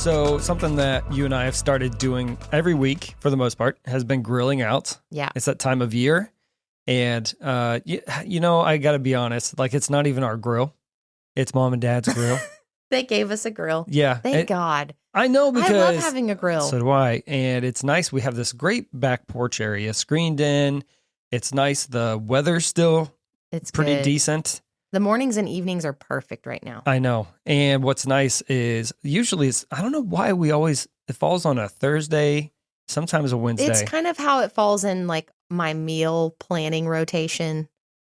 So something that you and I have started doing every week for the most part has been grilling out. Yeah. It's that time of year. And, you know, I got to be honest, like it's not even our grill. It's mom and dad's grill. They gave us a grill. Yeah. Thank God. I know because I love having a grill. So do I. And it's nice. We have this great back porch area screened in. It's nice. The weather's still It's pretty good. decent. The mornings and evenings are perfect right now. I know. And what's nice is usually I don't know why it falls on a Thursday, sometimes a Wednesday. It's kind of how it falls in like my meal planning rotation.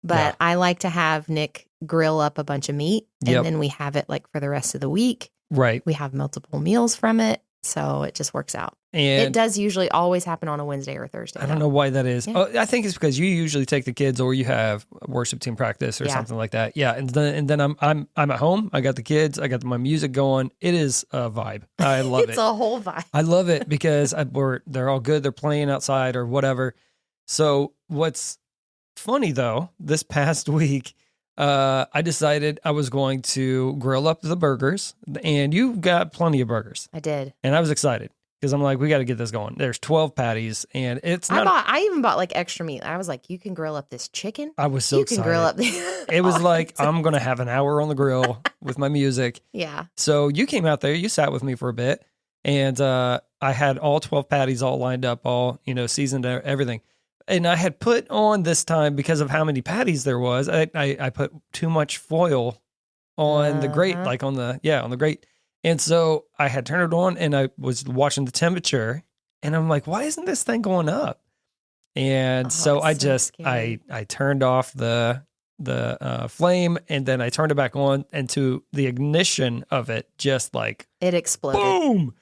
But Yeah. I like to have Nick grill up a bunch of meat and Yep. then we have it like for the rest of the week. Right. We have multiple meals from it. So it just works out. And It does usually always happen on a Wednesday or Thursday. I don't know why that is. Yeah. Oh, I think it's because you usually take the kids or you have worship team practice or Yeah. something like that. Yeah. And then I'm at home. I got the kids. I got my music going. It is a vibe. I love It's it. a whole vibe. I love it because they're all good. They're playing outside or whatever. So what's funny though, this past week, I decided I was going to grill up the burgers, and you got plenty of burgers, I did. and I was excited because I'm like, we got to get this going. There's 12 patties, and it's not. I even bought like extra meat. I was like, you can grill up this chicken. I was so You excited. can grill up. It was like I'm gonna have an hour on the grill with my music. Yeah. So you came out there, you sat with me for a bit, and I had all 12 patties all lined up, all seasoned, everything. And I had put on this time because of how many patties there was. I put too much foil on the grate, like on the grate. And so I had turned it on and I was watching the temperature and I'm like, why isn't this thing going up? And so I just, I turned off the flame and then I turned it back on, and to the ignition of it, just like it exploded. Boom.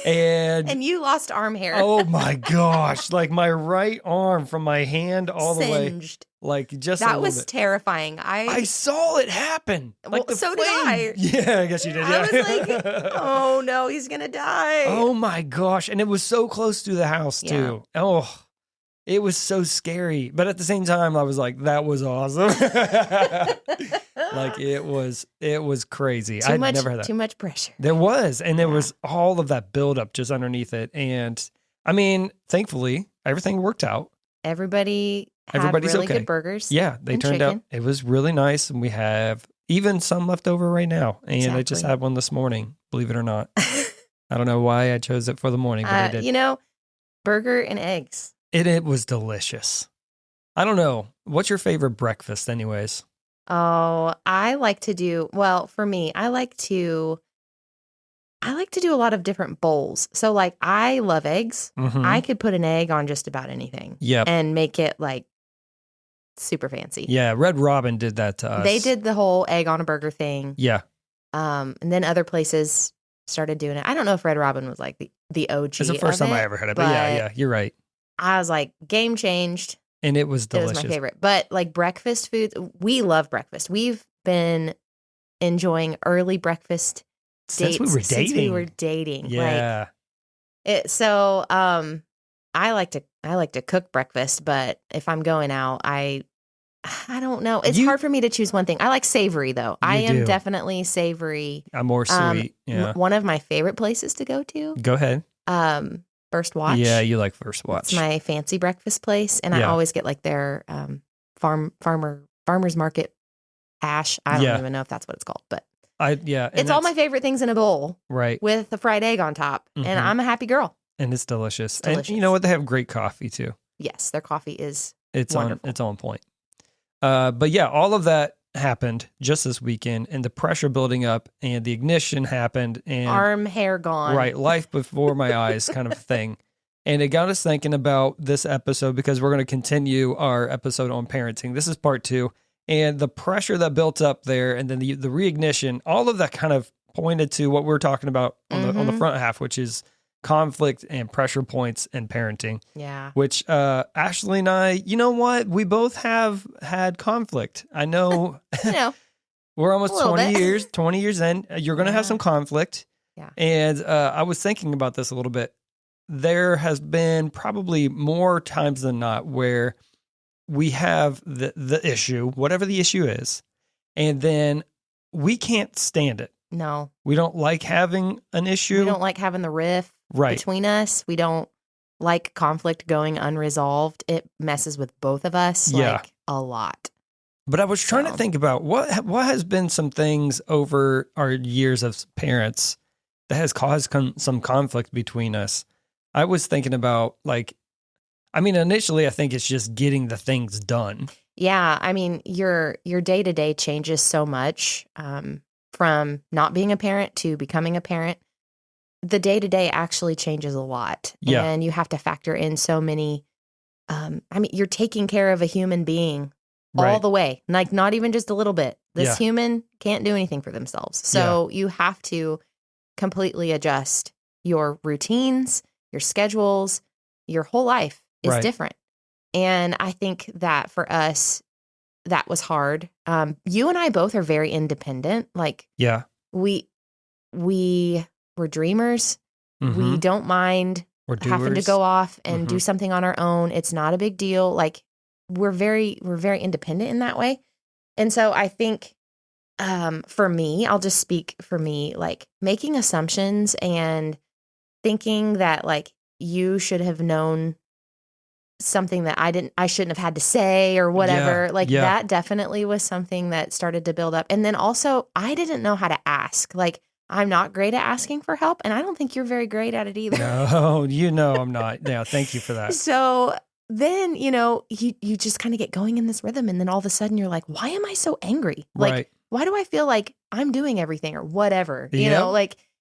And you lost arm hair. Oh my gosh. Like my right arm from my hand all Singed. the way. Like just that a was bit. terrifying. I saw it happen. Like well, so did I. Yeah, I guess you did. I was like, oh no, he's gonna die. Oh my gosh. And it was so close to the house too. Yeah. Oh, it was so scary. But at the same time, I was like, that was awesome. Like it was crazy. I'd never had that. Too much pressure. There was. And there was all of that buildup just underneath it. And I mean, thankfully, everything worked out. Everybody's really okay. Good burgers. Yeah, they turned out. It was really nice. And we have even some left over right now. And exactly. I just had one this morning, believe it or not. I don't know why I chose it for the morning, but I did. Burger and eggs. It was delicious. I don't know. What's your favorite breakfast anyways? Oh, for me, I like to do a lot of different bowls. So like I love eggs. Mm-hmm. I could put an egg on just about anything. Yep. And make it like super fancy. Yeah, Red Robin did that to us. They did the whole egg on a burger thing. Yeah. And then other places started doing it. I don't know if Red Robin was like the OG. It's the first time I ever heard it, but yeah, you're right. I was like, game changed. And it was delicious. It was my favorite. But like breakfast foods, we love breakfast. We've been enjoying early breakfast dates since we were dating. Yeah. I like to cook breakfast, but if I'm going out, I don't know. It's hard for me to choose one thing. I like savory though. I am definitely savory. I'm more sweet. Yeah. One of my favorite places to go to. Go ahead. First Watch. Yeah, you like First Watch. It's my fancy breakfast place, and I always get like their farmer's market hash. I don't even know if that's what it's called, but it's all my favorite things in a bowl, right? With a fried egg on top, and I'm a happy girl. And it's delicious. And you know what? They have great coffee too. Yes, their coffee is wonderful. It's on point. But yeah, all of that happened just this weekend, and the pressure building up, and the ignition happened, and arm hair gone. Right, life before my eyes, kind of thing. And it got us thinking about this episode because we're going to continue our episode on parenting. This is part 2, and the pressure that built up there, and then the reignition, all of that kind of pointed to what we're talking about on the front half, which is conflict and pressure points and parenting. Yeah. Which Ashley and I, you know what? We both have had conflict. I know. We're almost 20 years in. You're going to have some conflict. Yeah. And I was thinking about this a little bit. There has been probably more times than not where we have the issue, whatever the issue is, and then we can't stand it. No. We don't like having an issue. We don't like having the rift between us. We don't like conflict going unresolved. It messes with both of us like a lot. But I was trying to think about what has been some things over our years as parents that has caused some conflict between us. I was thinking about initially I think it's just getting the things done. Yeah, I mean, your day-to-day changes so much from not being a parent to becoming a parent. The day-to-day actually changes a lot. Yeah. And you have to factor in so many you're taking care of a human being all the way, like not even just a little bit. This human can't do anything for themselves. So you have to completely adjust your routines, your schedules, your whole life is different. And I think that for us, that was hard. You and I both are very independent. Like, we were dreamers. Mm-hmm. We don't mind having to go off and do something on our own. It's not a big deal. Like, we're very independent in that way. And so I think for me, I'll just speak for me, like making assumptions and thinking that like you should have known something that I shouldn't have had to say or whatever. That definitely was something that started to build up. And then also I didn't know how to ask. Like, I'm not great at asking for help, and I don't think you're very great at it either. No, I'm not. Yeah, thank you for that. So then, you just kind of get going in this rhythm, and then all of a sudden you're like, why am I so angry? Like, why do I feel like I'm doing everything or whatever? So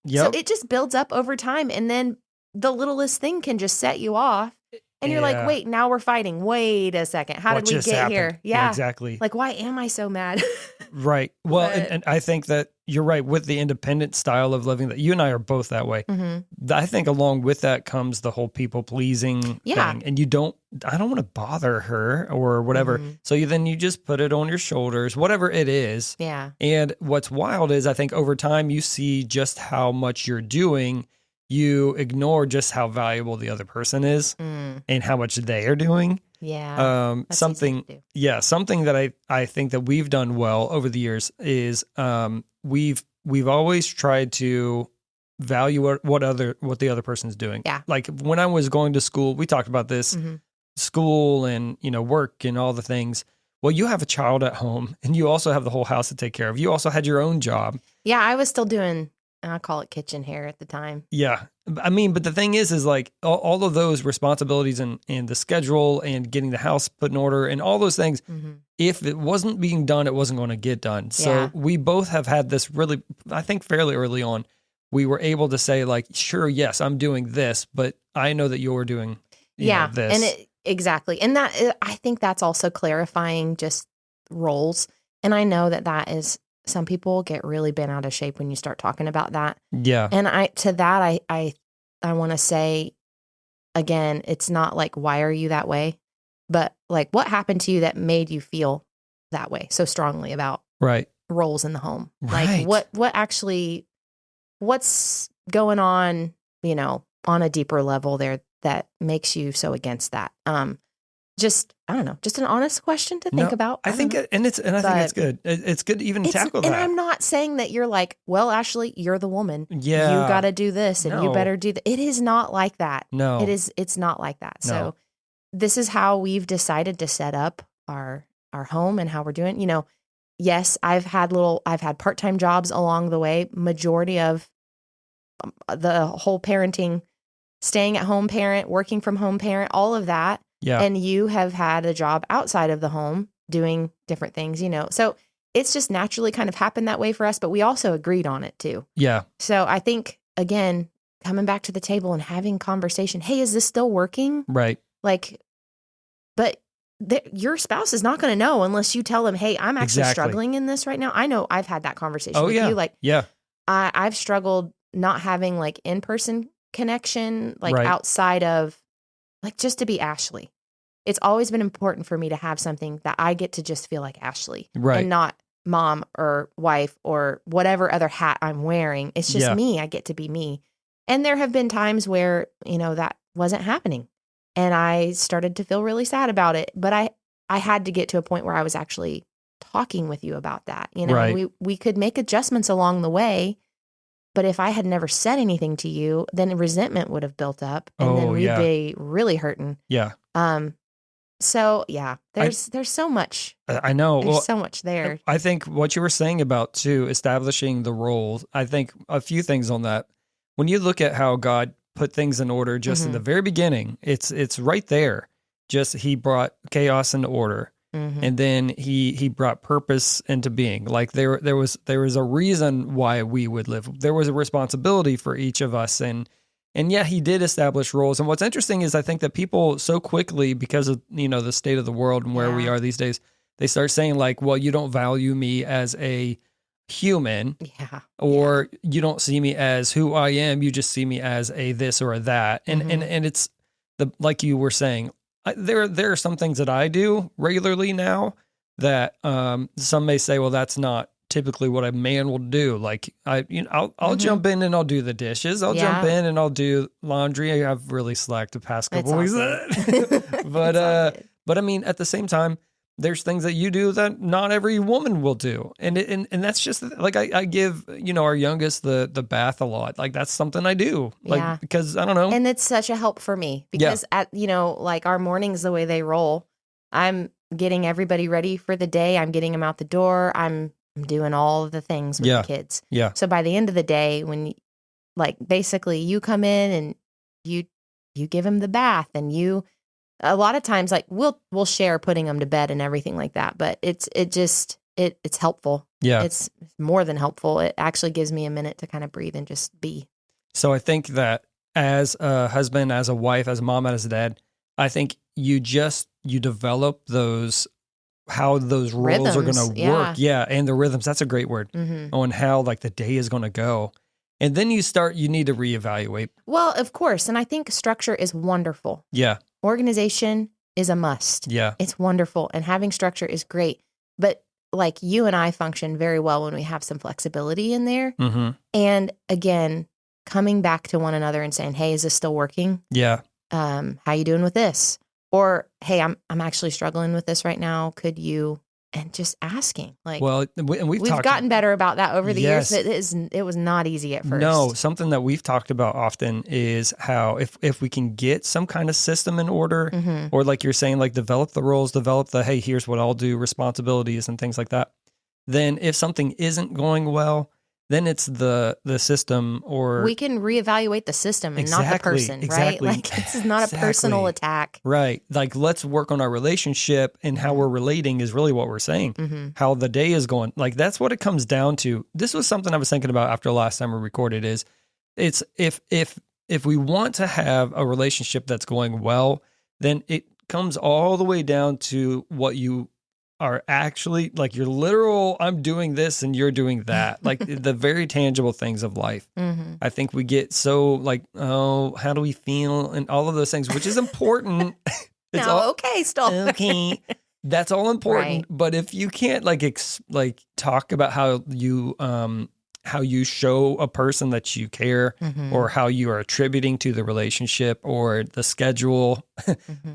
it just builds up over time, and then the littlest thing can just set you off. And you're like, wait, now we're fighting. Wait a second. How did we get here? Yeah, exactly. Like, why am I so mad? Right. Well, and I think that you're right with the independent style of living that you and I are both that way. Mm-hmm. I think along with that comes the whole people pleasing thing. And I don't want to bother her or whatever. Mm-hmm. So you just put it on your shoulders, whatever it is. Yeah. And what's wild is I think over time you see just how much you're doing. You ignore just how valuable the other person is and how much they are doing. Yeah. Something that I think that we've done well over the years is we've always tried to value what the other person's doing. Yeah. Like when I was going to school, we talked about this, school and work and all the things. Well, you have a child at home and you also have the whole house to take care of. You also had your own job. Yeah, I was still doing, I call it kitchen hair at the time. Yeah. I mean, but the thing is like all of those responsibilities and the schedule and getting the house put in order and all those things, if it wasn't being done, it wasn't going to get done. So we both have had this really, I think fairly early on, we were able to say like, sure, yes, I'm doing this, but I know that you're doing this. And exactly. And that, I think that's also clarifying just roles. And I know that is, some people get really bent out of shape when you start talking about that. Yeah. And I want to say, again, it's not like, why are you that way? But like, what happened to you that made you feel that way so strongly about roles in the home? Right. Like what's going on, on a deeper level there that makes you so against that? Just, I don't know, just an honest question to think about. I think it's good. It's good to even tackle that. And I'm not saying that you're like, well, Ashley, you're the woman. Yeah. You got to do this and you better do that. It is not like that. No. It's not like that. No. So this is how we've decided to set up our home and how we're doing. Yes, I've had part-time jobs along the way. Majority of the whole parenting, staying at home parent, working from home parent, all of that. Yeah. And you have had a job outside of the home doing different things, So it's just naturally kind of happened that way for us, but we also agreed on it too. Yeah. So I think, again, coming back to the table and having conversation, hey, is this still working? Right. Like, but your spouse is not going to know unless you tell them, hey, I'm actually struggling in this right now. I know I've had that conversation with you. Like, I've struggled not having like in-person connection, like outside of like just to be Ashley. It's always been important for me to have something that I get to just feel like Ashley and not mom or wife or whatever other hat I'm wearing. It's just me. I get to be me. And there have been times where, that wasn't happening and I started to feel really sad about it. But I had to get to a point where I was actually talking with you about that, you know, Right. and we could make adjustments along the way. But if I had never said anything to you, then resentment would have built up, and then Oh, we'd yeah. be really hurting. Yeah. So yeah, there's so much. I know. There's Well, so much there. I think what you were saying about too, establishing the roles, I think a few things on that. When you look at how God put things in order just in the very beginning, it's right there. Just he brought chaos into order. And then he brought purpose into being. Like there was a reason why we would live. There was a responsibility for each of us, and yeah, he did establish roles. And what's interesting is I think that people so quickly, because of the state of the world and where we are these days, they start saying like, well, you don't value me as a human, or you don't see me as who I am. You just see me as a this or a that, and it's like you were saying. There are some things that I do regularly now that some may say, well, that's not typically what a man will do. Like I'll jump in and I'll do the dishes. I'll jump in and I'll do laundry. I've really slacked the past couple weeks, but I mean, at the same time, there's things that you do that not every woman will do. And that's just like, I give, our youngest the bath a lot. Like that's something I do, like, because I don't know. And it's such a help for me because like our mornings, the way they roll, I'm getting everybody ready for the day. I'm getting them out the door. I'm doing all of the things with the kids. Yeah. So by the end of the day, when like basically you come in and you give them the bath, and a lot of times, like we'll share putting them to bed and everything like that. But it's helpful. Yeah, it's more than helpful. It actually gives me a minute to kind of breathe and just be. So I think that as a husband, as a wife, as a mom, as a dad, I think you develop how those roles are going to work. Yeah, and the rhythms. That's a great word on how like the day is going to go. And then you need to reevaluate. Well, of course. And I think structure is wonderful. Yeah. Organization is a must. Yeah. It's wonderful. And having structure is great. But like you and I function very well when we have some flexibility in there. And again, coming back to one another and saying, hey, is this still working? Yeah. How you doing with this? Or, hey, I'm actually struggling with this right now. Could you? And just asking, like, well, we've gotten better about that over the years. But it was not easy at first. No, something that we've talked about often is how if we can get some kind of system in order, or like you're saying, like develop the roles, develop the, hey, here's what I'll do, responsibilities and things like that. Then if something isn't going well, then it's the system, or we can reevaluate the system and not the person, right? Like this is not a personal attack. Right. Like let's work on our relationship, and how we're relating is really what we're saying. How the day is going. Like that's what it comes down to. This was something I was thinking about after the last time we recorded it's if we want to have a relationship that's going well, then it comes all the way down to what you are actually, like your literal, I'm doing this and you're doing that, like the very tangible things of life. I think we get so like, oh, how do we feel, and all of those things, which is important. It's okay. That's all important. Right. But if you can't like talk about how you show a person that you care, or how you are attributing to the relationship or the schedule,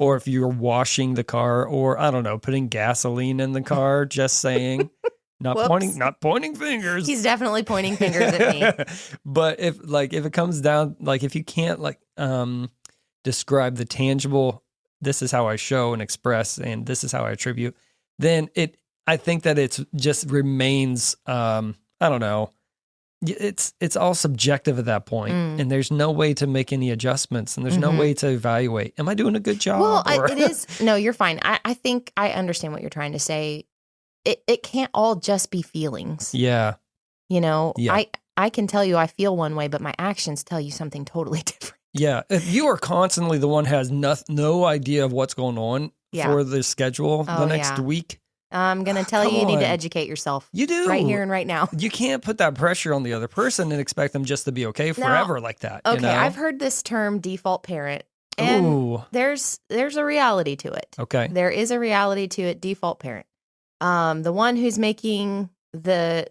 or if you're washing the car, or I don't know, putting gasoline in the car, just saying, not pointing fingers. He's definitely pointing fingers at me. But if it comes down, like if you can't describe the tangible, this is how I show and express, and this is how I attribute, then I think that it's just remains, I don't know, it's all subjective at that point, and there's no way to make any adjustments, and there's no way to evaluate, am I doing a good job? Well, it is, no, you're fine. I think I understand what you're trying to say. It can't all just be feelings. Yeah. I can tell you I feel one way, but my actions tell you something totally different. Yeah. If you are constantly the one who has no idea of what's going on for the schedule the next week, I'm going to tell you need to educate yourself. You do. Right here and right now. You can't put that pressure on the other person and expect them just to be okay forever like that. Okay, I've heard this term default parent, and there's a reality to it. Okay. There is a reality to it, default parent. The one who's making the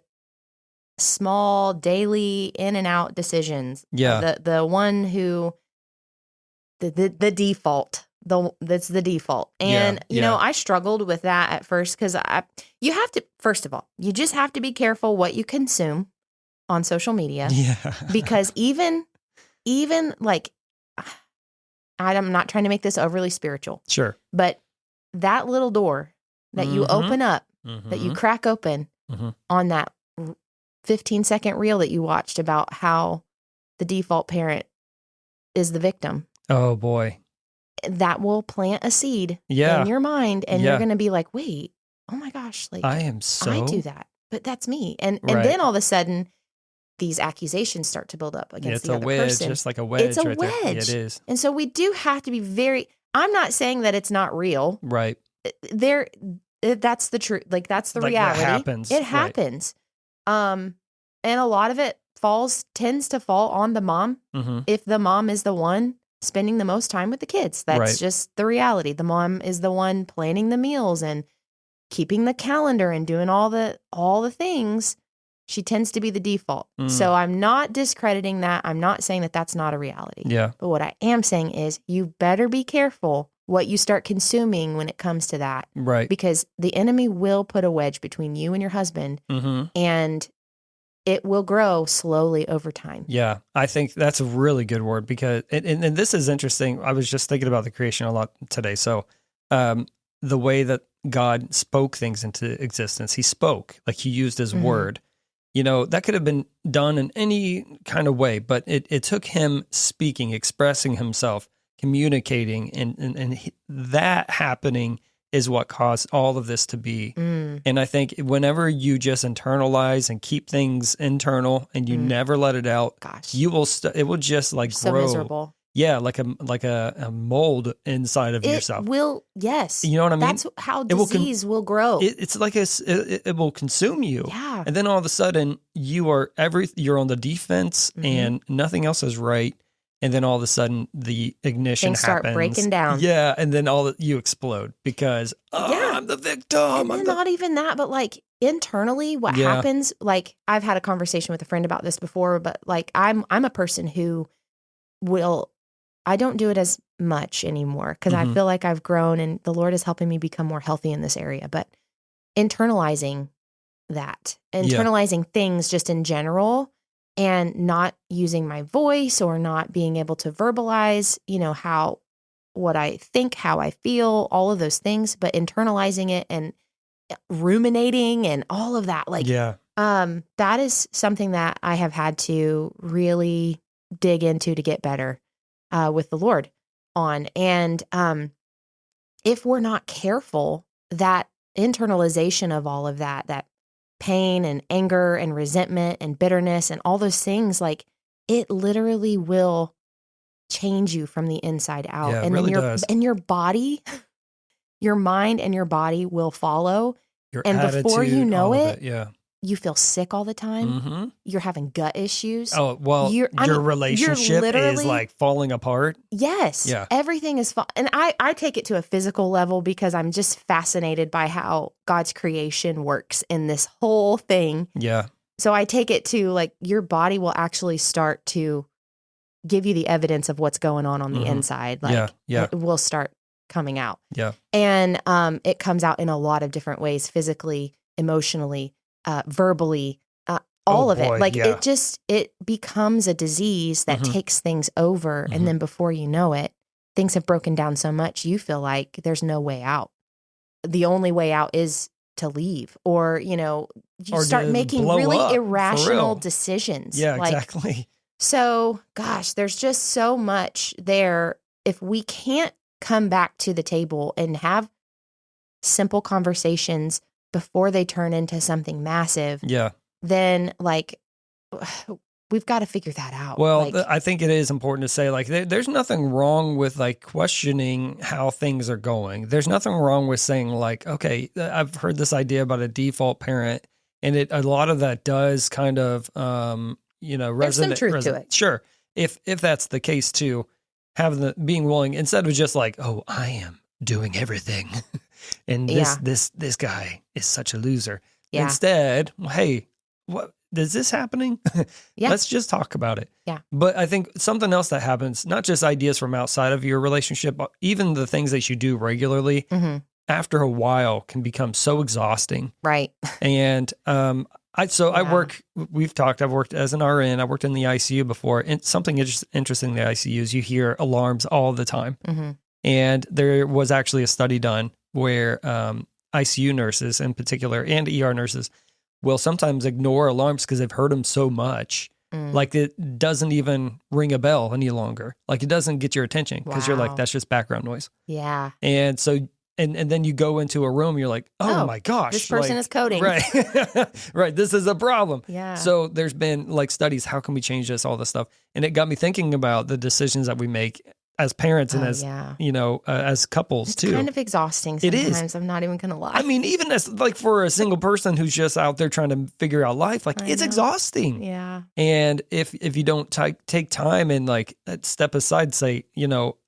small daily in and out decisions. Yeah. The one who, the default, that's the default. And you know, I struggled with that at first because you have to, first of all, you just have to be careful what you consume on social media. Yeah. Because even like, I'm not trying to make this overly spiritual. Sure. But that little door that you open up, that you crack open on that 15-second reel that you watched about how the default parent is the victim. Oh boy. That will plant a seed in your mind, and you're going to be like, wait, oh my gosh, like I do that, but that's me. And then all of a sudden these accusations start to build up against the other person. It's a wedge, just like a wedge. It's a right wedge. There. Yeah, it is. And so we do have to be I'm not saying that it's not real. Right. That's the truth. Like that's the reality. That happens. It happens. And a lot of it tends to fall on the mom. If the mom is the one spending the most time with the kids, that's just the reality. The mom is the one planning the meals and keeping the calendar and doing all the things. She tends to be the default. So I'm not discrediting that. I'm not saying that that's not a reality. Yeah. But what I am saying is you better be careful what you start consuming when it comes to that. Right. Because the enemy will put a wedge between you and your husband, and it will grow slowly over time. Yeah. I think that's a really good word because, and this is interesting. I was just thinking about the creation a lot today. So the way that God spoke things into existence, he spoke, like he used his word. You know, that could have been done in any kind of way, but it took him speaking, expressing himself, communicating, and that happening is what caused all of this to be. And I think whenever you just internalize and keep things internal and you never let it out, you will, it will just like so grow. Miserable. Yeah, like a mold inside of yourself. It will, yes. You know what I mean? That's how disease will grow. It's like it will consume you. Yeah. And then all of a sudden you're on the defense and nothing else is right. And then all of a sudden the ignition Things happens. Start breaking down. Yeah, and then you explode because I'm the victim. And not even that, but like internally, what happens? Like I've had a conversation with a friend about this before, but like I'm a person who I don't do it as much anymore because I feel like I've grown and the Lord is helping me become more healthy in this area. But internalizing things just in general and not using my voice or not being able to verbalize, you know, what I think, how I feel, all of those things, but internalizing it and ruminating and all of that. Like, that is something that I have had to really dig into to get better with the Lord on. And if we're not careful, that internalization of all of that pain and anger and resentment and bitterness and all those things, like it literally will change you from the inside out. Yeah, and really then does. your body, your mind and your body will follow. Your and attitude, before you know it, yeah. You feel sick all the time. You're having gut issues. Oh, well, your relationship is like falling apart. Yes. Yeah. Everything is and I take it to a physical level because I'm just fascinated by how God's creation works in this whole thing. Yeah. So I take it to like your body will actually start to give you the evidence of what's going on the inside. Like it will start coming out. Yeah. And it comes out in a lot of different ways, physically, emotionally, verbally, all of it. Like it becomes a disease that takes things over. And then before you know it, things have broken down so much, you feel like there's no way out. The only way out is to leave or, you know, you start making really irrational decisions. Yeah, exactly. So gosh, there's just so much there. If we can't come back to the table and have simple conversations before they turn into something massive, then like we've got to figure that out. Well, I think it is important to say like there's nothing wrong with like questioning how things are going. There's nothing wrong with saying like, okay, I've heard this idea about a default parent, and a lot of that does kind of resonate. There's some truth to it. Sure, if that's the case too, being willing instead of just like, oh, I am doing everything. And this guy is such a loser. Yeah. Instead, hey, what is this happening? Yeah. Let's just talk about it. Yeah. But I think something else that happens, not just ideas from outside of your relationship, but even the things that you do regularly, after a while can become so exhausting. Right. And I've worked as an RN, I worked in the ICU before. And something interesting in the ICU is you hear alarms all the time. And there was actually a study done where ICU nurses in particular and ER nurses will sometimes ignore alarms because they've heard them so much. Like it doesn't even ring a bell any longer. Like it doesn't get your attention because you're like, that's just background noise. Yeah. And so, and then you go into a room, you're like, oh my gosh. This person is coding. Right. Right. This is a problem. Yeah. So there's been like studies, how can we change this, all this stuff. And it got me thinking about the decisions that we make as parents and as couples it's too. Kind of exhausting sometimes. It is. I'm not even going to lie. I mean, even as like for a single person who's just out there trying to figure out life, like it's exhausting. Yeah. And if you don't take time and like step aside, say,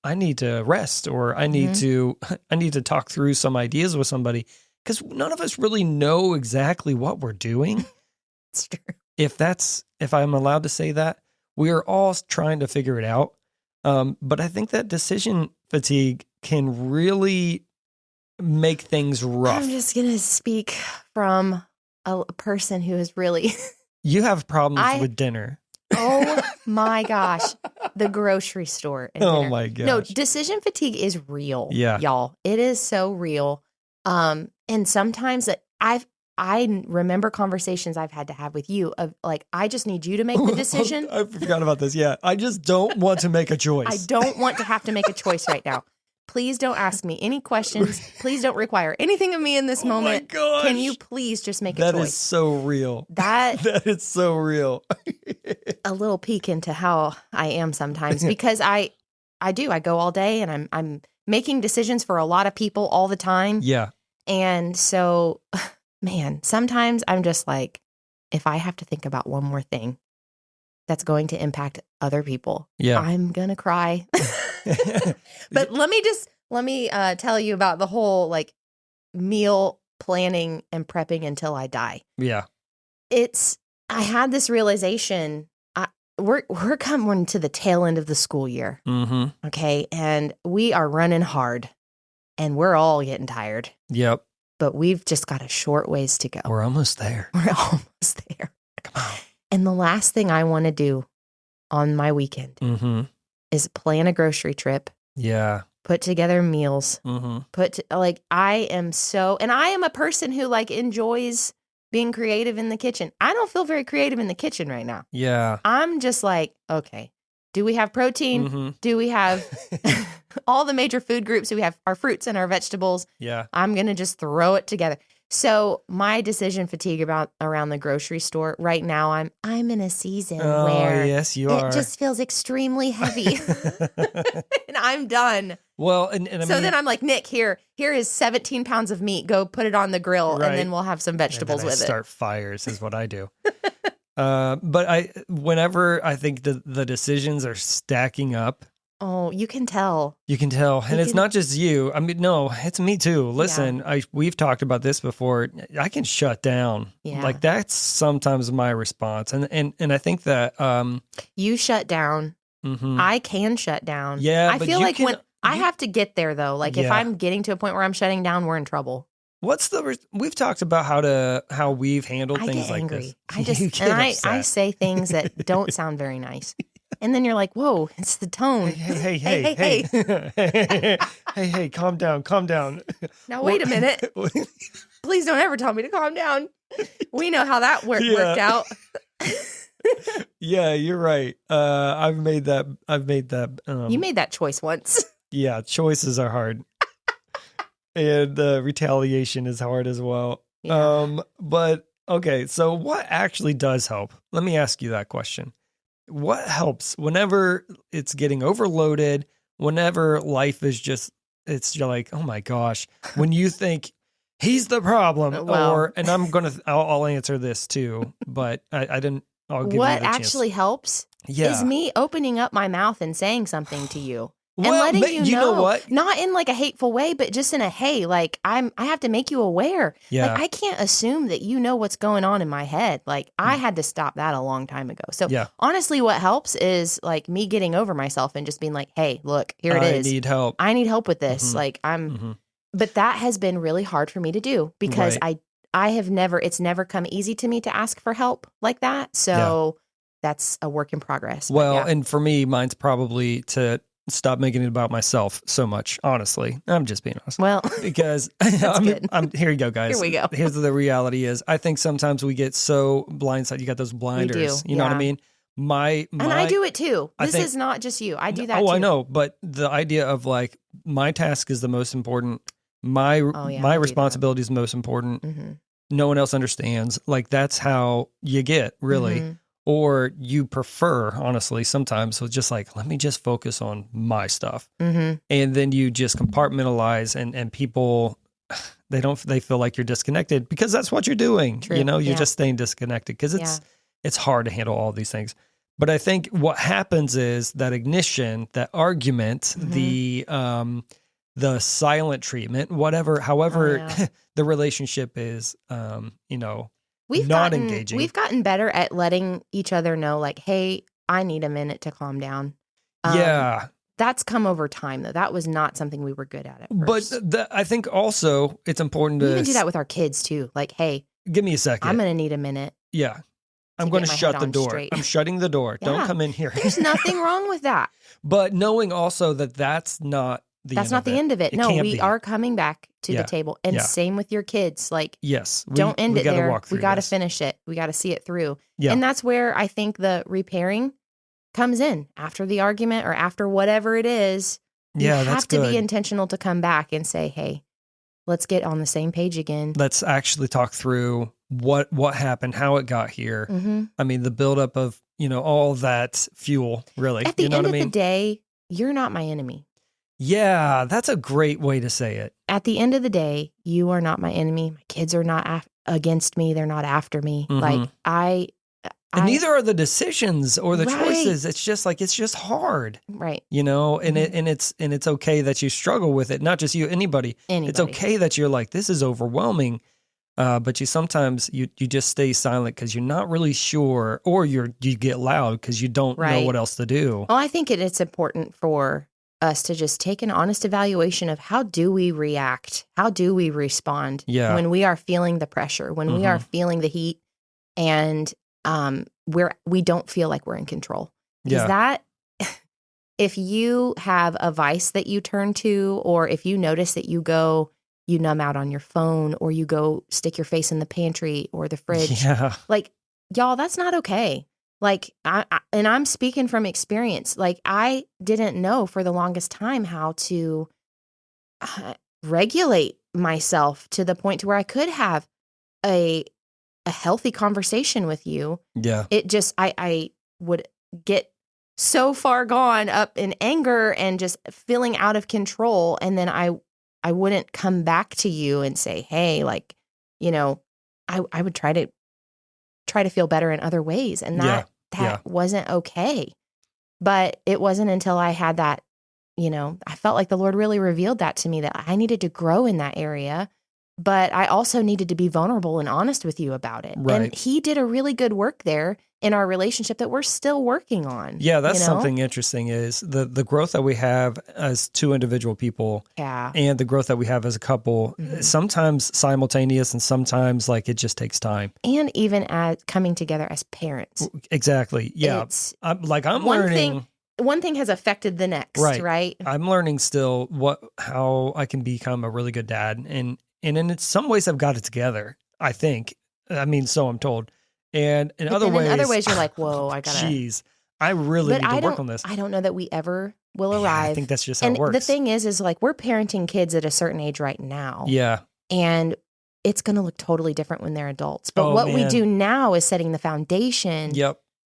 I need to rest or I need to talk through some ideas with somebody, because none of us really know exactly what we're doing. It's true. If I'm allowed to say that, we are all trying to figure it out. But I think that decision fatigue can really make things rough. I'm just going to speak from a person who is really... You have problems with dinner. Oh my gosh. The grocery store. And oh dinner. my gosh. No, decision fatigue is real. Yeah. Y'all. It is so real. And sometimes I remember conversations I've had to have with you of like, I just need you to make the decision. I forgot about this. Yeah. I just don't want to make a choice. I don't want to have to make a choice right now. Please don't ask me any questions. Please don't require anything of me in this moment. My gosh. Can you please just make a choice? That is so real. That is so real. A little peek into how I am sometimes, because I go all day and I'm making decisions for a lot of people all the time. Yeah. And so, man, sometimes I'm just like, if I have to think about one more thing that's going to impact other people, I'm going to cry. But let me tell you about the whole like meal planning and prepping until I die. Yeah. I had this realization. We're coming to the tail end of the school year. Okay. And we are running hard and we're all getting tired. Yep. But we've just got a short ways to go. We're almost there. We're almost there. Come on. And the last thing I want to do on my weekend is plan a grocery trip. Yeah. Put together meals. I am a person who like enjoys being creative in the kitchen. I don't feel very creative in the kitchen right now. Yeah. I'm just like, okay, do we have protein? Do we have all the major food groups? Do we have our fruits and our vegetables? Yeah. I'm going to just throw it together. So my decision fatigue around the grocery store right now, I'm in a season where yes, you are. It just feels extremely heavy. And I'm done. Well, and then I'm like, Nick, here is 17 pounds of meat. Go put it on the grill, and then we'll have some vegetables with it. Start fires is what I do. But whenever I think the decisions are stacking up. Oh, you can tell. You can tell. And it's not just you. I mean, no, it's me too. Listen, we've talked about this before. I can shut down. Yeah. Like that's sometimes my response. And I think that you shut down. I can shut down. Yeah. I feel like I have to get there though. Like if I'm getting to a point where I'm shutting down, we're in trouble. We've talked about how we've handled things like this. I say things that don't sound very nice. And then you're like, whoa, it's the tone. Hey, calm down. Now, wait a minute. Please don't ever tell me to calm down. We know how that worked out. Yeah, you're right. I've made that. You made that choice once. Yeah, choices are hard. And retaliation is hard as well. Yeah. But okay, so what actually does help? Let me ask you that question. What helps whenever it's getting overloaded, whenever life is just like, oh my gosh, when you think he's the problem, I'll answer this too, but I'll give you the chance. What actually helps is me opening up my mouth and saying something to you. and letting you know what? Not in like a hateful way, but just in a, hey, like I have to make you aware. Yeah. Like I can't assume that you know what's going on in my head. Like I had to stop that a long time ago. So honestly, what helps is like me getting over myself and just being like, hey, look, here it is. I need help. I need help with this. Like but that has been really hard for me to do because I have never, it's never come easy to me to ask for help like that. So that's a work in progress. Well, and for me, mine's probably to stop making it about myself so much. Honestly, I'm just being honest. Well, because I'm here you go, guys. Here we go. Here's the reality is I think sometimes we get so blindsided. You got those blinders. You know what I mean? And I do it too. This is not just you. I do that too. I know. But the idea of like my task is the most important. My responsibility is the most important. No one else understands. Like that's how you get really. Or you prefer, honestly, sometimes. So just like, let me just focus on my stuff. And then you just compartmentalize and people, they feel like you're disconnected because that's what you're doing. True. You know, you're just staying disconnected because it's hard to handle all these things. But I think what happens is that ignition, that argument, the silent treatment, however the relationship is, engaging. We've gotten better at letting each other know, like, hey, I need a minute to calm down. That's come over time, though. That was not something we were good at first. But I think also it's important to even do that with our kids too. Like, hey, give me a second. I'm going to need a minute. Yeah. I'm going to shut the door. I'm shutting the door. Don't come in here. There's nothing wrong with that. But knowing also that that's not the end of it. No, we are coming back to the table. And same with your kids. Like, don't end it there. We got to finish it. We got to see it through. Yeah. And that's where I think the repairing comes in after the argument or after whatever it is. You have to be intentional to come back and say, hey, let's get on the same page again. Let's actually talk through what happened, how it got here. I mean, the buildup of, all that fuel, really. At the end of the day, you're not my enemy. Yeah, that's a great way to say it. At the end of the day, you are not my enemy. My kids are not against me. They're not after me. Like and neither are the decisions or the choices. It's just like, it's just hard. Right. And it's okay that you struggle with it. Not just you, anybody. It's okay that you're like, this is overwhelming. But you sometimes you just stay silent because you're not really sure, or you get loud because you don't know what else to do. Well, I think it's important for us to just take an honest evaluation of how do we react? How do we respond when we are feeling the pressure, when we are feeling the heat, and we don't feel like we're in control? Because that, if you have a vice that you turn to, or if you notice that you numb out on your phone, or you go stick your face in the pantry or the fridge, like, y'all, that's not okay. Like, and I'm speaking from experience. Like, I didn't know for the longest time how to regulate myself to the point to where I could have a healthy conversation with you. Yeah. It just, I would get so far gone up in anger and just feeling out of control. And then I wouldn't come back to you and say, hey, like, I would try to feel better in other ways. And that wasn't okay. But it wasn't until I had that, I felt like the Lord really revealed that to me, that I needed to grow in that area. But I also needed to be vulnerable and honest with you about it. Right. And he did a really good work there in our relationship that we're still working on. Yeah, that's something interesting is the growth that we have as two individual people and the growth that we have as a couple, sometimes simultaneous and sometimes like it just takes time. And even as coming together as parents. Exactly. Yeah. I'm learning. One thing has affected the next, right? I'm learning still how I can become a really good dad. And in some ways I've got it together, I think. I mean, so I'm told. And in other ways, you're like, whoa, I gotta. Jeez, I really need to work on this. I don't know that we ever will arrive. I think that's just how it works. The thing is like we're parenting kids at a certain age right now. Yeah. And it's going to look totally different when they're adults. But we do now is setting the foundation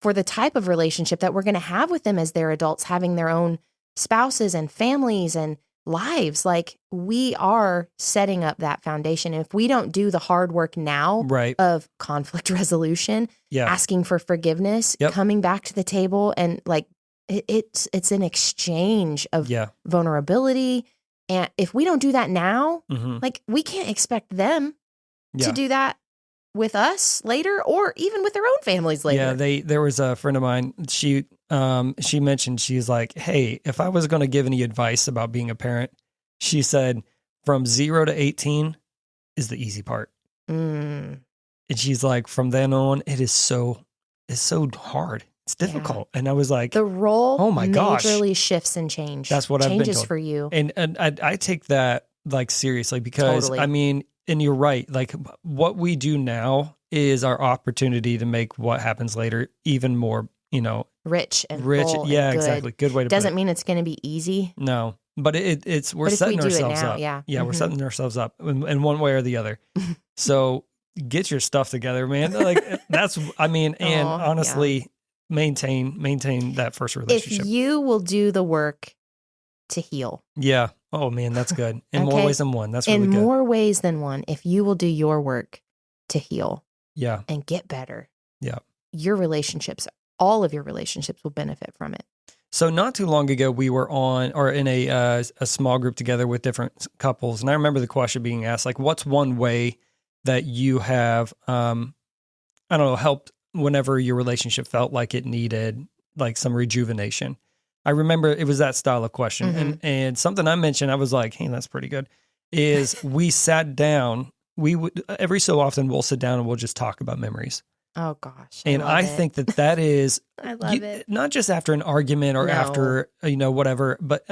for the type of relationship that we're going to have with them as they're adults, having their own spouses and families and lives. Like, we are setting up that foundation. And if we don't do the hard work now of conflict resolution, asking for forgiveness, coming back to the table and like It's an exchange of Yeah. vulnerability. And if we don't do that now, Mm-hmm. like we can't expect them to do that with us later or even with their own families later. Yeah, there was a friend of mine, she mentioned, she's like, hey, if I was going to give any advice about being a parent, she said from 0 to 18 is the easy part. And she's like, from then on, it's so hard. It's difficult. And I was like, the role oh my gosh, majorly shifts and change. That's what I've been changes told. for you. And I take that like seriously because I mean, and you're right. Like what we do now is our opportunity to make what happens later even more, rich and rich. full Yeah, and good. Exactly. Good way to Doesn't put it. mean it's going to be easy. No, but we're setting ourselves up. Yeah. Yeah. We're setting ourselves up in one way or the other. So get your stuff together, man. Like that's, I mean, and honestly, maintain that first relationship. If you will do the work to heal. Yeah. Oh man, that's good. In more ways than one. That's really good. In more ways than one. If you will do your work to heal. Yeah. And get better. Yeah. Your relationships, all of your relationships will benefit from it. So not too long ago, we were in a small group together with different couples. And I remember the question being asked, like, what's one way that you have, helped whenever your relationship felt like it needed like some rejuvenation? I remember it was that style of question. And something I mentioned, I was like, hey, that's pretty good, is we sat down. We would, every so often we'll sit down and we'll just talk about memories. Oh gosh. And I think that is, I love it. Not just after an argument or after, whatever, but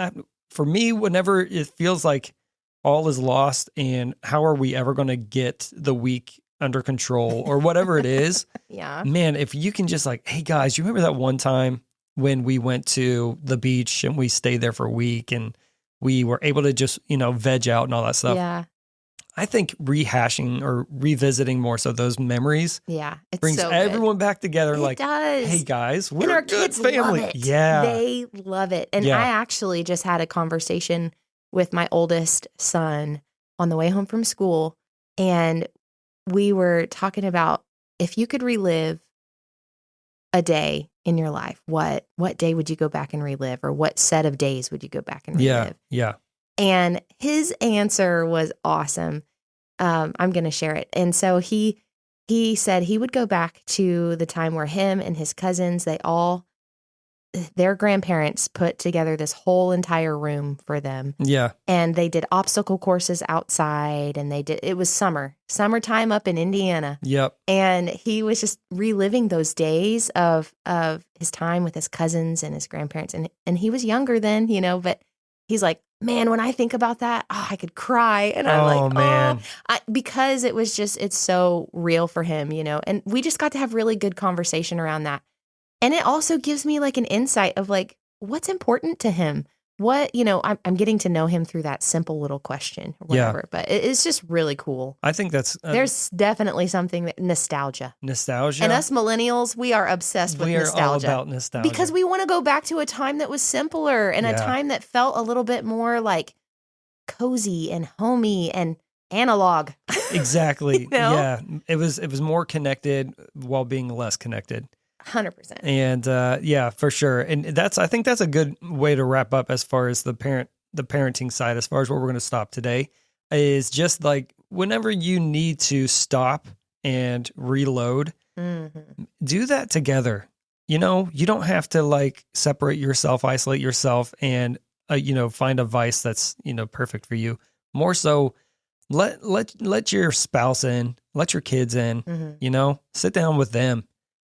for me, whenever it feels like all is lost and how are we ever going to get the week under control or whatever it is. Yeah. Man, if you can just like, hey guys, you remember that one time when we went to the beach and we stayed there for a week and we were able to just, veg out and all that stuff. Yeah. I think rehashing or revisiting more so those memories brings so everyone back together. It like, does. Hey guys, we're and our a good kids family. Love it. Yeah. They love it. And I actually just had a conversation with my oldest son on the way home from school. And we were talking about if you could relive a day in your life, what day would you go back and relive? Or what set of days would you go back and relive? Yeah. And his answer was awesome. I'm going to share it. And so he said he would go back to the time where him and his cousins, their grandparents put together this whole entire room for them. Yeah. And they did obstacle courses outside and it was summertime up in Indiana. Yep. And he was just reliving those days of his time with his cousins and his grandparents. And he was younger then, but he's like, man, when I think about that, I could cry. And I'm like, man. Because it was just, it's so real for him, and we just got to have really good conversation around that. And it also gives me like an insight of like, what's important to him? What, I'm getting to know him through that simple little question or whatever, but it's just really cool. I think that's, there's definitely something that nostalgia. And us millennials, we are obsessed with nostalgia. We are all about nostalgia. Because we want to go back to a time that was simpler and a time that felt a little bit more like cozy and homey and analog. Exactly. Yeah. It was more connected while being less connected. 100%. And for sure. And I think that's a good way to wrap up as far as the parenting side, as far as where we're going to stop today, is just like whenever you need to stop and reload, do that together. You don't have to like separate yourself, isolate yourself and, find a vice that's, perfect for you. More so let your spouse in, let your kids in, sit down with them.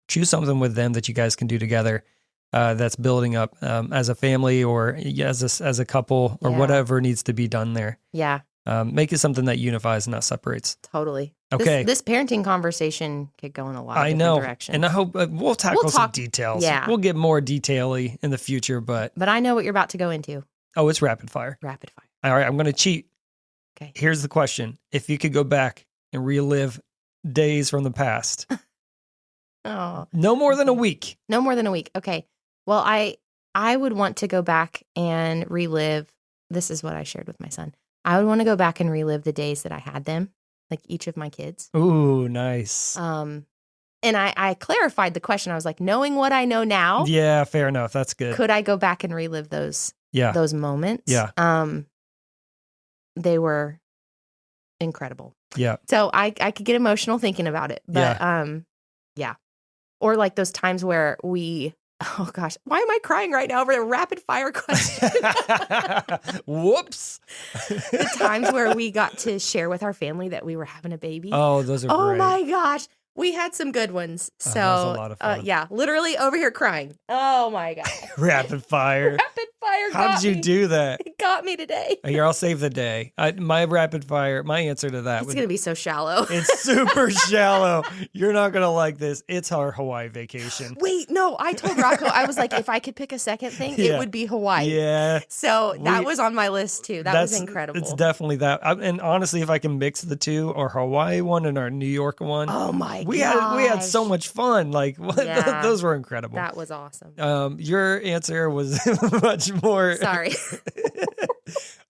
Choose something with them that you guys can do together that's building up as a family or as a couple or whatever needs to be done there. Yeah. Make it something that unifies, not separates. Totally. Okay. This parenting conversation could go in a lot of different directions. And I hope we'll tackle some details. Yeah. We'll get more detail-y in the future, but I know what you're about to go into. Oh, it's rapid fire. Rapid fire. All right, I'm going to cheat. Okay. Here's the question. If you could go back and relive days from the past, no more than a week. No more than a week. Okay. Well, I would want to go back and relive. This is what I shared with my son. I would want to go back and relive the days that I had them, like each of my kids. Ooh, nice. And I clarified the question. I was like, knowing what I know now. Yeah, fair enough. That's good. Could I go back and relive those moments? Yeah. They were incredible. Yeah. So I could get emotional thinking about it. But yeah. Or like those times where oh gosh, why am I crying right now over a rapid fire question? Whoops. The times where we got to share with our family that we were having a baby. Oh, those are great. Oh my gosh. We had some good ones. So that was a lot of fun. Yeah, literally over here crying. Oh my God. Rapid fire. Rapid fire. How did you do that? It got me today. Here, I'll save the day. My rapid fire, my answer to that. It's going to be so shallow. It's super shallow. You're not going to like this. It's our Hawaii vacation. Wait, no, I told Rocco, I was like, if I could pick a second thing, it would be Hawaii. Yeah. So that was on my list too. That was incredible. It's definitely that. And honestly, if I can mix the two, our Hawaii one and our New York one. Oh my God. We had so much fun. Like those were incredible. That was awesome. Your answer was much more. Sorry.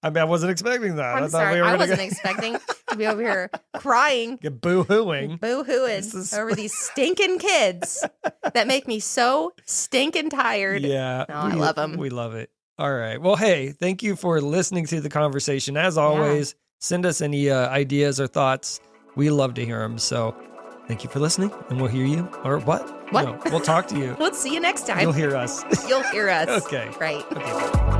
I mean, I wasn't expecting that. I'm sorry. I wasn't expecting to be over here crying. Boo-hooing. Boo-hooing over these stinking kids that make me so stinking tired. Yeah. No, I love them. We love it. All right. Well, hey, thank you for listening to the conversation. As always, send us any ideas or thoughts. We love to hear them. So thank you for listening, and we'll hear you. Or what? What? No, we'll talk to you. We'll see you next time. You'll hear us. You'll hear us. Okay. Right. Okay.